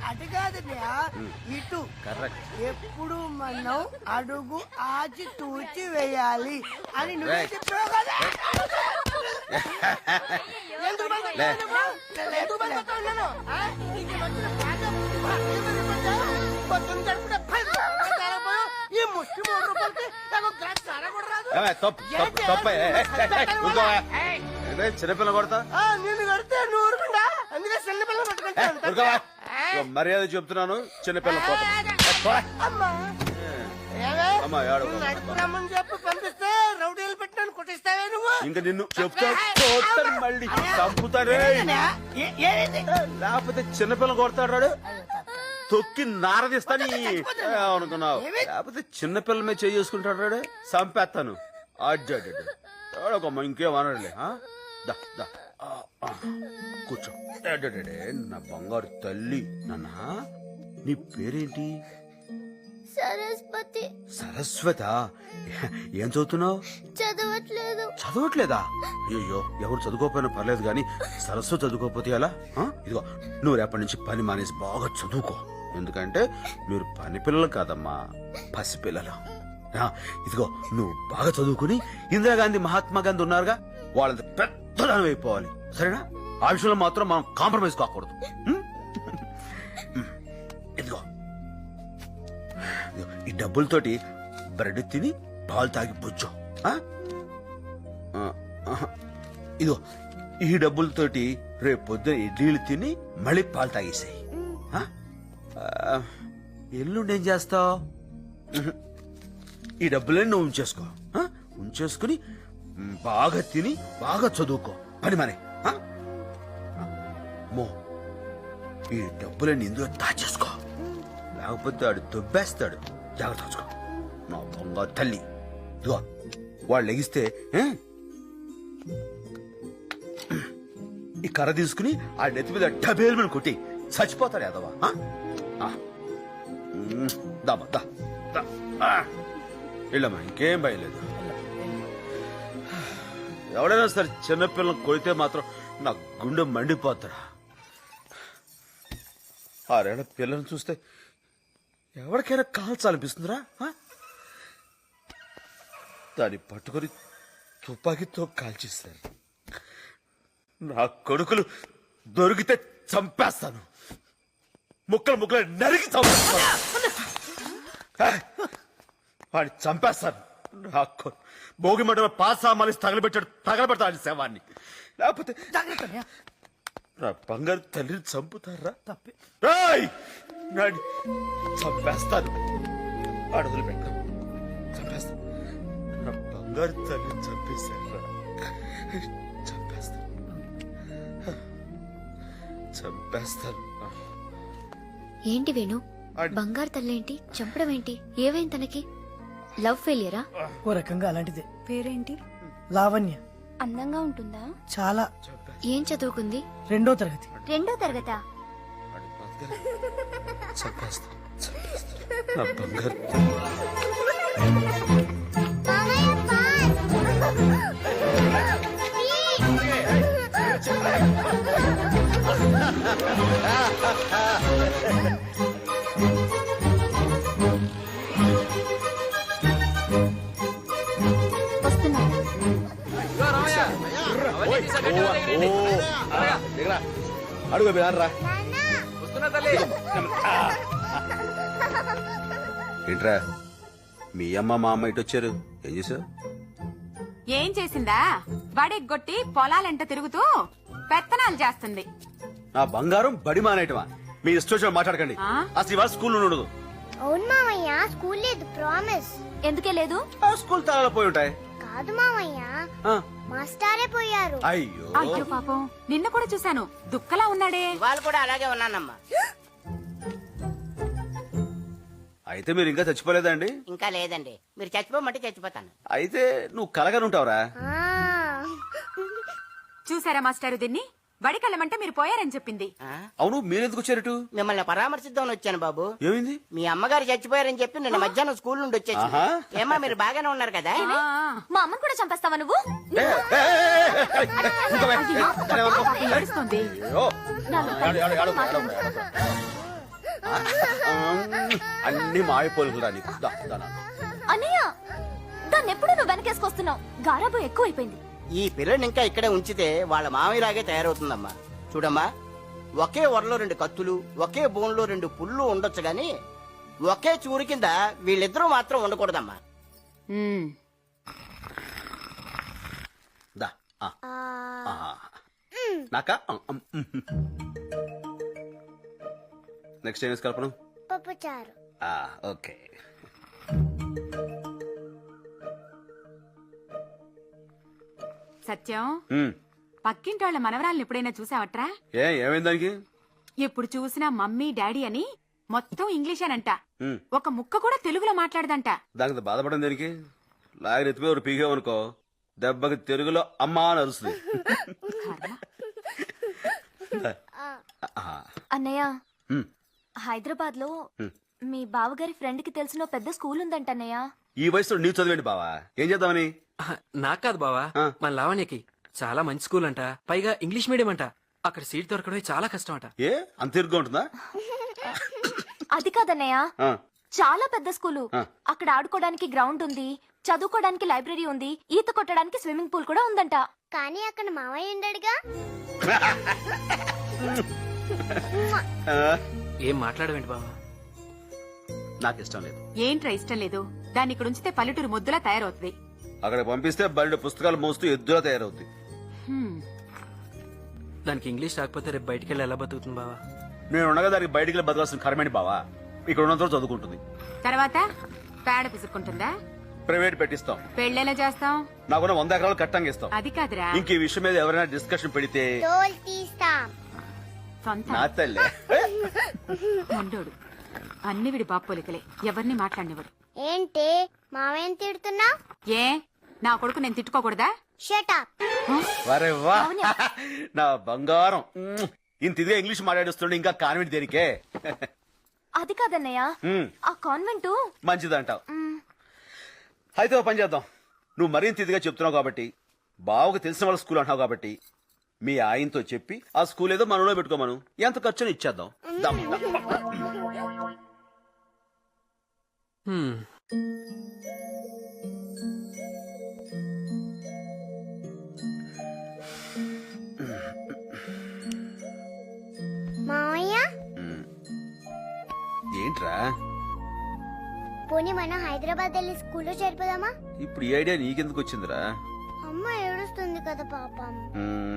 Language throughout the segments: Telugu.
అటు కాదు ఇటు. కరెక్ట్. ఎప్పుడు మనం అడుగు ఆచి తూచి వేయాలి అని నువ్వే చెప్పావు కదా. ఎందుకు భయపడ్డావు నువ్వు? ఎందుకు భయపడ్డావు నేను? ఆ? నీకు వచ్చిన బాధ పొద్దున్న గడుపున ఈ ముష్టి 3 రూపాయలకి నాకు గ్లాస్ సారా కూడా రాదు. చిన్నపిల్ల కొడతా నిన్ను కడితే నువ్వు ఊరుకుండా అందుకే చిన్నపిల్ల పట్టుకుంటా. మర్యాద చెప్తున్నాను. చిన్నపిల్ల రమ్మని చెప్పి పంపిస్తే రౌడీలు పెట్టినాను కొట్టిస్తావే నువ్వు. ఇంకా నిన్ను చెప్తా మళ్ళీ చంపుతాడే. లేకపోతే చిన్నపిల్ల కొడతాడు తొక్కి నారదిస్తాని అనుకున్నావు. లేకపోతే చిన్నపిల్ల మీద చేసుకుంటాడు చంపేస్తాను. అడ్డమ్మ ఇంకేమనడులే. కూర్చో. నా బంగారు తల్లి. నాన్న నీ పేరేంటి? సరస్వతి. సరస్వత. ఏం చదువుతున్నావు? చదవట్లేదా? అయ్యో ఎవరు చదువుకోకపోయినా పర్లేదు గాని సరస్వతి చదువుకోకపోతే ఎలా? ఇదిగో నువ్వు రేపటి నుంచి పని మానేసి బాగా చదువుకో. ఎందుకంటే మీరు పని పిల్లలు కాదమ్మా, పసిపిల్లలు. ఇదిగో నువ్వు బాగా చదువుకుని ఇందిరాగాంధీ మహాత్మా గాంధీ ఉన్నారుగా వాళ్ళంత పెద్దదానం అయిపోవాలి. సరేనా? ఆ విషయంలో మాత్రం మనం కాంప్రమైజ్ కాకూడదు. ఇదిగో ఈ డబ్బులతోటి బ్రెడ్ తిని పాలు తాగి పుచ్చు. ఇదిగో ఈ డబ్బులతోటి రేపు పొద్దున ఇడ్లీలు తిని మళ్ళీ పాలు తాగేసాయి. ఎల్లుండి ఏం చేస్తావు? ఈ డబ్బులన్నీ నువ్వు ఉంచేసుకో. ఉంచేసుకుని బాగా తిని బాగా చదువుకో. పని మనే మో ఈ డబ్బులన్నీ ఇందులో దాచేసుకో. లేకపోతే ఆడు దొబ్బేస్తాడు. జాగ్రత్త చూసుకో నా బంగారు తల్లి. ఇదిగో వాళ్ళు లెగిస్తే ఈ కర్ర తీసుకుని ఆ నెత్తి మీద డబేల్ మీద కొట్టి చచ్చిపోతాడు యాదవా. వెళ్ళమ్మా, ఇంకేం భయలేదు. ఎవడైనా సరే చిన్నపిల్లలు కొడితే మాత్రం నా గుండె మండిపోతాడా. 6 ఏళ్ల పిల్లల్ని చూస్తే ఎవరికైనా కాల్చాలనిపిస్తుందిరా. దాన్ని పట్టుకొని తుపాకీతో కాల్చేస్తారు. నా కొడుకులు దొరికితే చంపేస్తాను. ముక్కలు ముక్కలు నరికి చంపేస్తాను. వాడిని చంపేస్తాను. నాకు భోగి మంటలో పాసామాలి తగలబెడతాడు శవాన్ని. లేకపోతే నా బంగారు తల్లిని చంపుతారా? చంపేస్తాను. అడుగులు పెట్టాను. చంపేస్తాను. నా బంగారు తల్లిని చంపేశారా? చంపేస్తాను. ఏంటి వేణు, బంగారు తల్లేంటి, చంపడం ఏంటి? ఏవైంది తనకి? లవ్ ఫెయిలియరా? ఓ రకంగా అలాంటిదే. పేరేంటి? లావణ్య. అందంగా ఉంటుందా? చాలా. ఏం చదువుకుంది? 2వ తరగతి. 2వ తరగతా? నా బంగారు అడుగు రా. ఏంట్రా మీ అమ్మ మా అమ్మ ఇటు వచ్చారు? ఏం చేసావు? ఏం చేసిందా? బడెగ్గొట్టి పొలాలెంట తిరుగుతూ పెత్తనాలు చేస్తుంది. నా బంగారం బడి మానేయటమా? మీ ఇష్టం మాట్లాడకండి. అసలు ఇవాళ స్కూల్ ఉండదు. అవును మామయ్య, స్కూల్ లేదు. ప్రామిస్. ఎందుకే లేదు? స్కూల్ తాళాలు పోయి ఉంటాయి. కాదు మామయ్య, మాస్టారే పోయారు. అయ్యో అయ్యో పాపం, నిన్న కూడా చూశాను, దుక్కలా ఉన్నాడే. వాళ్ళు కూడా అలాగే ఉన్నానమ్మా. అయితే మీరు ఇంకా చచ్చిపోలేదండి? ఇంకా లేదండి. మీరు చచ్చిపోమంటే చచ్చిపోతాను. అయితే నువ్వు కలగనుంటావురా? చూసారా మాస్టారు, దీన్ని బడికెళ్ళమంటే మీరు పోయారని చెప్పింది. అవును, మీరెందుకు వచ్చారట? మిమ్మల్ని పరామర్శిద్దామని వచ్చాను బాబు. ఏమైంది? మీ అమ్మగారు చచ్చిపోయారని చెప్పి నిన్న మధ్యాహ్నం స్కూల్ నుండి వచ్చేసి. ఏమా మీరు బాగానే ఉన్నారు కదా? మా అమ్మని కూడా చంపేస్తావా నువ్వు? ఏడుస్తోంది. అన్ని మాయపోలుకురా నీకు. దా, దా, దా. అన్నయ్య దాన్ని ఎప్పుడు నువ్వు వెనకేసుకొస్తున్నావు. గారాబం ఎక్కువైపోయింది. ఈ పిల్లని ఇంకా ఇక్కడే ఉంచితే వాళ్ళ మామయ్యలాగే తయారవుతుందమ్మా. చూడమ్మా, ఒకే వరలో 2 కత్తులు, ఒకే బోన్లో 2 పుళ్ళు ఉండొచ్చు గాని ఒకే చూరు కింద వీళ్ళిద్దరూ మాత్రం ఉండకూడదమ్మా. ఉమ్. దా. నాకా నెక్స్ట్ ఏం కల్పన? పప్పుచారు. ఓకే. సత్యం, పక్కింటి వాళ్ళ మనవరాలను ఎప్పుడైనా చూసావట్రా? ఏమైంది దానికి? ఎప్పుడు చూసినా మమ్మీ డాడీ అని మొత్తం ఇంగ్లీషేనంట. ఒక ముక్క కూడా తెలుగులో మాట్లాడదంట. దానికి బాధపడడం దేనికి? లాగరి ఎత్తిపోయి ఒక పీకేవనుకో దెబ్బకి తెలుగులో అమ్మా అని అరుస్తుంది. అన్నయ్య హైదరాబాద్ లో మీ బావగారి ఫ్రెండ్ కి తెలిసిన ఓ పెద్ద స్కూల్ ఉందంట అన్నయ్య. ఈ వయసులో నీవు చదివేంటి బావా? ఏం చేద్దామని? నాకు కాదు బావా, మన లావణ్యకి చాలా మంచి స్కూల్ అంట. పైగా ఇంగ్లీష్ మీడియం అంట. అక్కడ సీట్ దొరకడమే చాలా కష్టం అంట. ఏ అంత ఇరుగ్గా ఉంటుందా? అది కాదన్నయ్య, ఆ, చాలా పెద్ద స్కూలు. అక్కడ ఆడుకోవడానికి గ్రౌండ్ ఉంది, చదువుకోవడానికి లైబ్రరీ ఉంది, ఈత కొట్టడానికి స్విమ్మింగ్ పూల్ కూడా ఉందంట. కానీ అక్కడ మావయ్య ఉండడుగా. ఏం మాట్లాడవేంటి బావా? నాకు ఇష్టం లేదు. ఏంట్రా ఇష్టం లేదు? దాన్ని ఇక్కడ ఉంచితే పల్లెటూరు ముద్దులా తయారవుతుంది. అక్కడ పంపిస్తే బయట పుస్తకాలు మోస్తూ ఎద్దులా తయారవుతుంది. హ్మ్. దానికి ఇంగ్లీష్ రాకపోతే రేపు బయటికి వెళ్ళి ఎలా బతుకుతుంది బావా? నేను ఉండగా దానికి బయటికి వెళ్ళి బతకాల్సిన కర్మేంటి బావా? ఇక్కడ ఉన్నంత చదువుకుంటుంది. తర్వాత పేడ పిసుక్కుంటుందా? ప్రైవేట్ పెట్టిస్తాం. పెళ్ళెలా చేస్తాం? నాకున్న 100 ఎకరాలు కట్టంగా ఇస్తాం. అది కాదురా, ఇంక ఈ విషయం మీద ఎవరైనా డిస్కషన్ పెడితే తోలు తీస్తాం. సొంత నా తల్లే. మండోడు. అన్ని విడి బాపోలికలే, ఎవరిని మాట్లాడినవాడు. ఏంటి మావయ్యని తిడుతున్నా? ఏ నా కొడుకు నేను తిట్టుకోకూడదా? షటప్. వరే వా, నా బంగారం. ఇంత ఇదిగా ఇంగ్లీష్ మాట్లాడుస్తుండే ఇంకా కాన్వెంట్ దేనికే? అది కాదన్నయ్య, ఆ కాన్వెంట్ మంచిదంటావు. అయితే ఓ పని చేద్దాం. నువ్వు మరింత ఇదిగా చెప్తున్నావు కాబట్టి, బావకు తెలిసిన వాళ్ళ స్కూల్ అంటున్నావు కాబట్టి, మీ ఆయనతో చెప్పి ఆ స్కూల్ ఏదో మనలో పెట్టుకోమను. ఎంత ఖర్చుని ఇచ్చేద్దాం. దమ్. హ్మ్. మావయ్య, ఏంట్రా పోనీ మనం హైదరాబాద్ వెళ్ళి స్కూల్లో చేరిపోదామా? ఇప్పుడు ఈ ఐడియా నీకెందుకు వచ్చిందిరా? అమ్మ ఏడుస్తుంది కదా పాపం.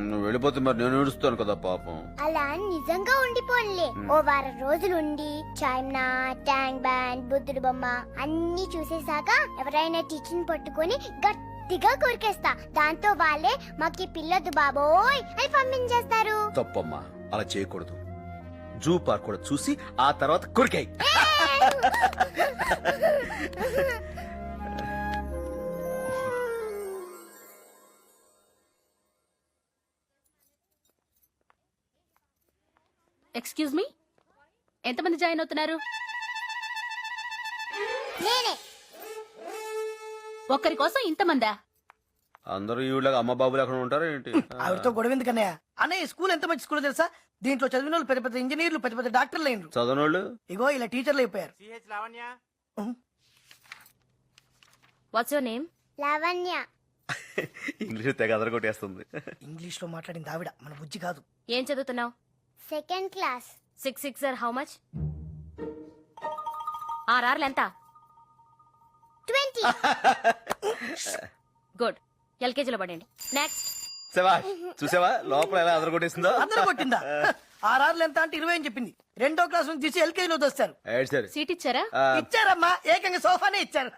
నువ్వు వెళ్ళిపోతే మరి నేను ఏడుస్తాను కదా పాపం. అలా నిజంగా ఉండిపోన్లే. ఓ వారం రోజులు ఉండి చాయ్నా, ట్యాంక్ బ్యాండ్, బుద్ధుడు బొమ్మ అన్ని చూసేసాక ఎవరైనా టీచర్ పట్టుకొని గట్టిగా కొరికేస్తా. దాంతో వాళ్ళే మాకి పిల్లొద్దు బాబోయ్ అని పంపించేస్తారు. తప్పమ్మా, అలా చేయకూడదు. జూ పార్క్ కూడా చూసి ఆ తర్వాత కొరికాయి. ఎక్స్క్యూజ్ మీ, ఎంతమంది జాయిన్ అవుతున్నారు? నేనే. ఒక్కరి కోసం ఇంతమందా? అందరూ ఈవిడగా అమ్మ బాబులు ఎక్కడ ఉంటారు ఏంటి? ఆవిడతో గొడవ ఎందుకన్నయ్య? అన్నయ్య ఈ స్కూల్ ఎంత మంచి స్కూల్ తెలుసా? దీంట్లో చదివిన వాళ్ళు పెద్ద పెద్ద ఇంజనీర్లు, పెద్ద పెద్ద డాక్టర్లు అయినరు. చదవనోళ్ళు ఇగో ఇలా టీచర్లు అయిపోయారు. What's your name? Lavanya. English తెగ అదరగొట్టేస్తుంది. ఇంగ్లీష్ లో మాట్లాడింది ఆవిడ, మన బుజ్జి కాదు. ఏం చదువుతున్నావు? Second class. 6 6 how much? 6 ఎంత? 20. గుడ్. ఎల్కేజీలో పడండి. నెక్స్ట్. చూసావా లోపల ఎలా అదరగొట్టేసిందో? అందరూ కొట్టిందా? 6 ఎంత అంటే 20 అని చెప్పింది. 2వ క్లాస్ నుంచి తీసి ఎల్కేజీలో దోస్తారు. సీట్ ఇచ్చారా? ఇచ్చారమ్మా, ఏకంగా సోఫానే ఇచ్చారు.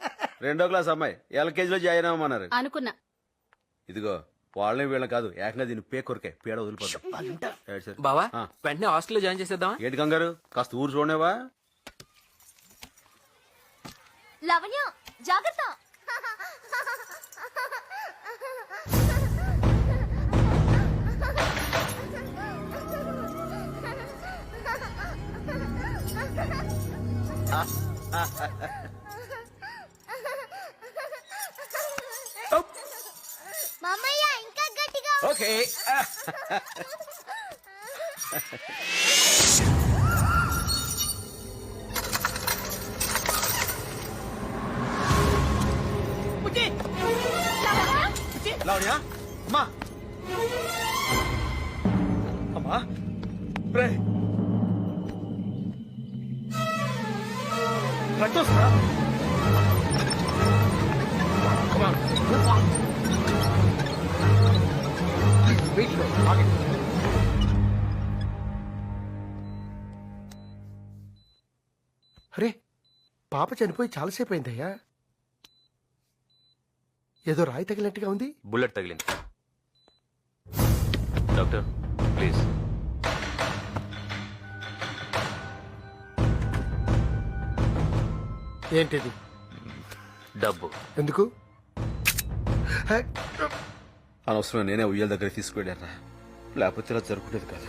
2వ క్లాస్ అమ్మాయి ఎల్కేజీలో జాయిన్ అవ్వమన్నారు. అనుకున్నా. ఇదిగో వాళ్ళని వీళ్ళని కాదు, ఏకంగా దీన్ని పే కొరికే పేడ వదిలిపోతాం. బావా, వెంటనే హాస్టల్లో జాయిన్ చేసేద్దామా? ఏంటి కంగారు? కాస్త ఊరు చూడనేవా? లవణ్య జాగ్రత్త. మామయ్య ఇంకా గట్టిగా. ఓకే. రక్తం వస్తుందా? Come on, move on. Please, wait here. ఆగండి. అరే పాప చనిపోయి చాలాసేపు అయిందయ్యా. ఏదో రాయి తగిలినట్టుగా ఉంది. బుల్లెట్ తగిలింది. Doctor please. ఏంటిది? డబ్బు. ఎందుకు? హే, అనవసరం నేనే ఉయ్యాల దగ్గర తీసుకువెళ్ళారా, లేకపోతే ఇలా జరుగుతుంది కాదు.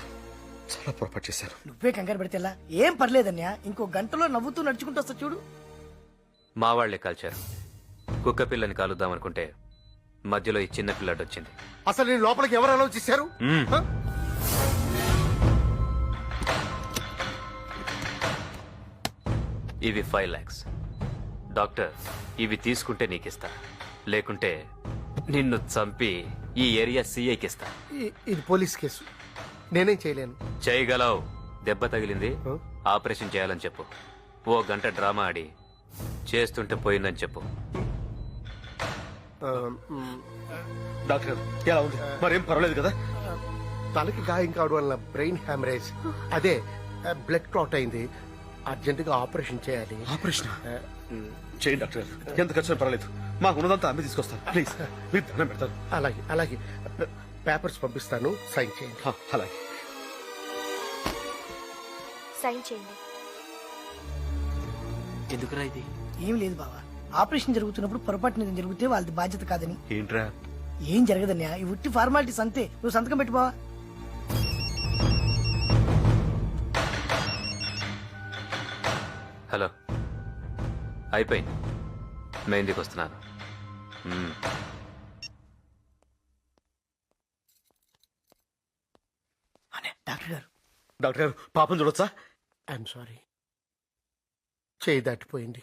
చాలా పొరపాటు చేశారు. నువ్వే కంగారు పెడితే ఎలా? ఏం పర్లేదన్యా, ఇంకో గంటలో నవ్వుతూ నడుచుకుంటూ వస్తా చూడు. మా వాళ్లే కాల్చారు. కుక్క పిల్లని కాలుద్దామనుకుంటే మధ్యలో ఈ చిన్న పిల్లడు వచ్చింది. అసలు నేను లోపలికి ఎవరు అలౌ చేశారు? హ? ఇవి 5 lakhs. డాక్టర్ ఇవి తీసుకుంటే నీకిస్తా, లేకుంటే నిన్ను చంపి ఈ ఏరియా సీఐకి ఇస్తా. ఇది పోలీస్ కేసు, నేనేం చేయలేను. చేయగలవు. దెబ్బ తగిలింది, హ? ఆపరేషన్ చేయాలని చెప్పు. ఓ గంట డ్రామా ఆడి చేస్తుంటే పోయిందని చెప్పు. ఆ, మ్, డాక్టర్ ఎలా ఉంది? మరేం పర్వాలేదు కదా? తలకి గాయం కావడం వల్ల బ్రెయిన్ హ్యామరేజ్, అదే బ్లడ్ క్లాట్ అయింది. అర్జెంటుగా ఆపరేషన్ చేయాలి. ఆపరేషన్ ఆ, మ్, చేయండి డాక్టర్, ఎంత ఖర్చు పర్వాలేదు. మాకు ఉన్నదంతా అమ్మి తీసుకొస్తాను. ప్లీజ్ మీరు దండం పెడతాను. అలాగే అలాగే. పేపర్స్ పంపిస్తాను, సైన్ చేయండి. అలాగే. సైన్ చేయండి. ఎందుకురా ఇది? ఏం లేదు బావా, ఆపరేషన్ జరుగుతున్నప్పుడు పొరపాటు నిజం జరిగితే వాళ్ళది బాధ్యత కాదని. ఏంట్రా? ఏం జరగదన్యా, ఈ ఉట్టి ఫార్మాలిటీస్ అంతే. నువ్వు సంతకం పెట్టు బావా. హలో, అయిపోయింది. మెహందీకి వస్తున్నాను. డాక్టర్ గారు, డాక్టర్ గారు పాపం చూడొచ్చా? ఐఎమ్ సారీ, చేయి దాటిపోయింది.